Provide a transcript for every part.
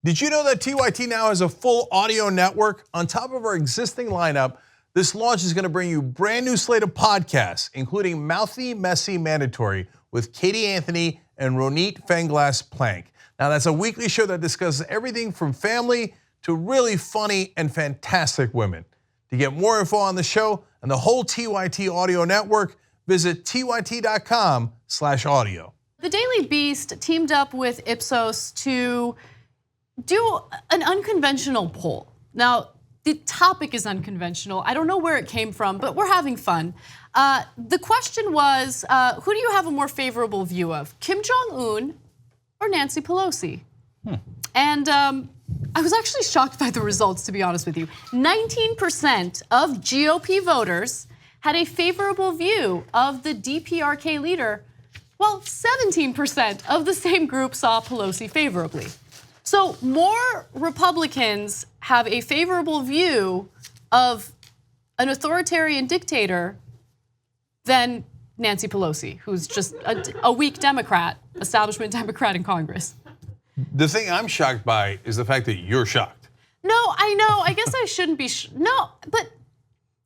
Did you know that TYT now has a full audio network? On top of our existing lineup, this launch is going to bring you a brand new slate of podcasts, including Mouthy Messy Mandatory with Katie Anthony and Ronit Fanglas-Plank. Now that's a weekly show that discusses everything from family to really funny and fantastic women. To get more info on the show and the whole TYT audio network, visit tyt.com/audio. The Daily Beast teamed up with Ipsos to do an unconventional poll. Now, the topic is unconventional. I don't know where it came from, but we're having fun. The question was, who do you have a more favorable view of, Kim Jong-un or Nancy Pelosi? And I was actually shocked by the results, to be honest with you. 19% of GOP voters had a favorable view of the DPRK leader, while 17% of the same group saw Pelosi favorably. So more Republicans have a favorable view of an authoritarian dictator than Nancy Pelosi, who's just a weak Democrat, establishment Democrat in Congress. The thing I'm shocked by is the fact that you're shocked. No, I know. I guess I shouldn't be. No, but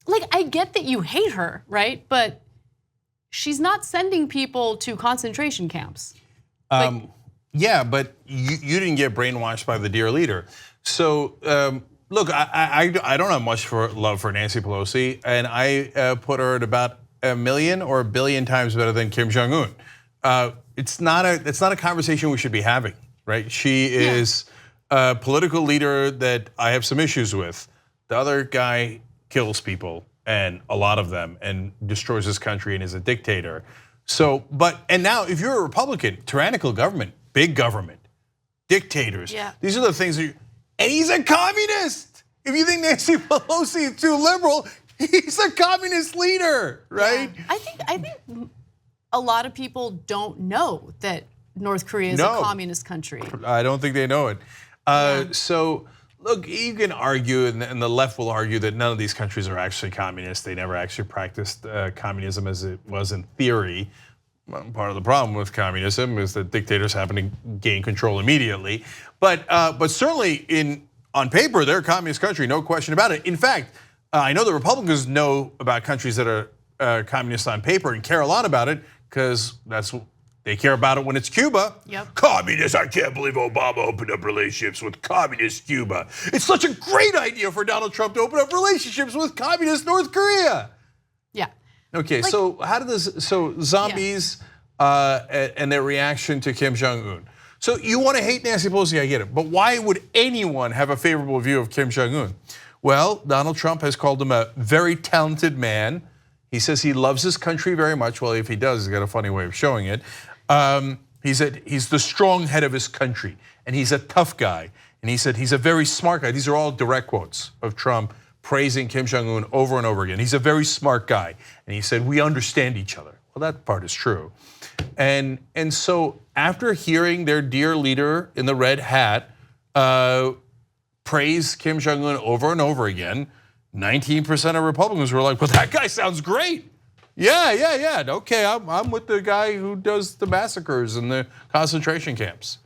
like I get that you hate her, right? But she's not sending people to concentration camps. Yeah, but you didn't get brainwashed by the dear leader. So look, I don't have much love for Nancy Pelosi, and I put her at about 1 million or 1 billion times better than Kim Jong-un. It's not a conversation we should be having, right? She is a political leader that I have some issues with. The other guy kills people, and a lot of them, and destroys his country and is a dictator. So, and now if you're a Republican, tyrannical government, big government, dictators. These are the things and he's a communist. If you think Nancy Pelosi is too liberal, he's a communist leader, right? Yeah. I think a lot of people don't know that North Korea is a communist country. I don't think they know it. So look, you can argue, and the left will argue that none of these countries are actually communist. They never actually practiced communism as it was in theory. Part of the problem with communism is that dictators happen to gain control immediately. But certainly on paper, they're a communist country, no question about it. In fact, I know the Republicans know about countries that are communist on paper and care a lot about it because they care about it when it's Cuba. Communist, I can't believe Obama opened up relationships with communist Cuba. It's such a great idea for Donald Trump to open up relationships with communist North Korea. Okay, so how did zombies and their reaction to Kim Jong-un. So you want to hate Nancy Pelosi, I get it, but why would anyone have a favorable view of Kim Jong-un? Well, Donald Trump has called him a very talented man. He says he loves his country very much. Well, if he does, he's got a funny way of showing it. He said he's the strong head of his country, and he's a tough guy. And he said he's a very smart guy. These are all direct quotes of Trump praising Kim Jong-un over and over again. He's a very smart guy. And he said, we understand each other. Well, that part is true. And so after hearing their dear leader in the red hat praise Kim Jong-un over and over again, 19% of Republicans were like, well, that guy sounds great. Yeah. Okay, I'm with the guy who does the massacres and the concentration camps.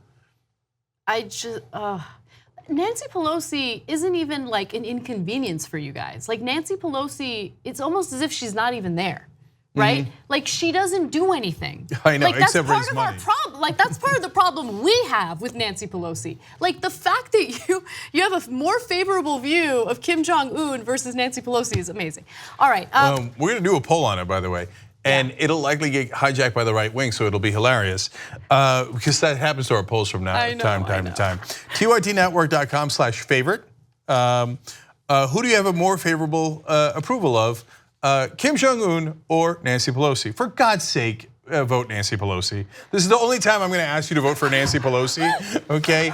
Nancy Pelosi isn't even like an inconvenience for you guys. Like Nancy Pelosi, it's almost as if she's not even there, right? Like she doesn't do anything. I know, like, except that's for part his of money. our problem. Like that's part of the problem we have with Nancy Pelosi. Like the fact that you have a more favorable view of Kim Jong-un versus Nancy Pelosi is amazing. All right. We're gonna do a poll on it, by the way. And it'll likely get hijacked by the right wing, so it'll be hilarious. Because that happens to our polls from time to time. tytnetwork.com/favorite. Who do you have a more favorable approval of? Kim Jong-un or Nancy Pelosi? For God's sake, vote Nancy Pelosi. This is the only time I'm gonna ask you to vote for Nancy Pelosi, okay?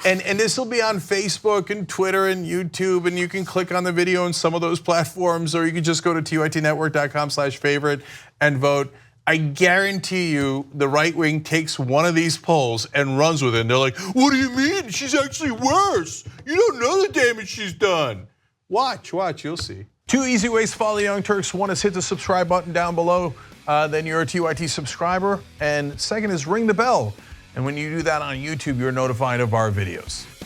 And this will be on Facebook and Twitter and YouTube, and you can click on the video on some of those platforms, or you can just go to tytnetwork.com/favorite and vote. I guarantee you the right wing takes one of these polls and runs with it. And they're like, what do you mean? She's actually worse. You don't know the damage she's done. Watch, you'll see. 2 easy ways to follow the Young Turks. One is hit the subscribe button down below, then you're a TYT subscriber. And second is ring the bell. And when you do that on YouTube, you're notified of our videos.